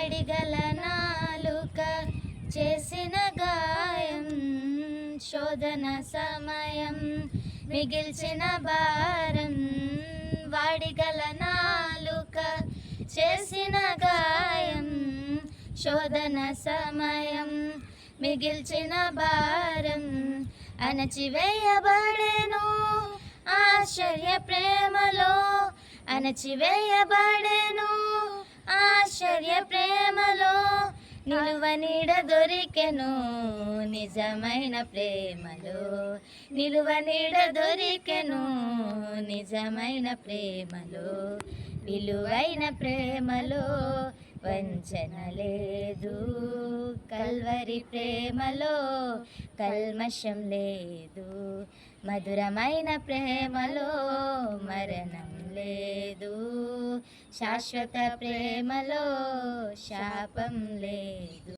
వాడిగల నాలుక చేసిన గాయం, శోధన సమయం మిగిల్చిన భారం. వాడిగల నాలుక చేసిన గాయం, శోధన సమయం మిగిల్చిన భారం. అణచివేయబడెను ఆశ్చర్య ప్రేమలో, అణచివేయబడెను ఆశ్చర్య ప్రేమలో. నిలువ నీడ దొరికెను నిజమైన ప్రేమలో, నిలువ నీడ దొరికెను నిజమైన ప్రేమలో. విలువైన ప్రేమలో వంచన లేదు, కల్వరి ప్రేమలో కల్మషం లేదు. మధురమైన ప్రేమలో మరణం లేదు, శాశ్వత ప్రేమలో శాపం లేదు.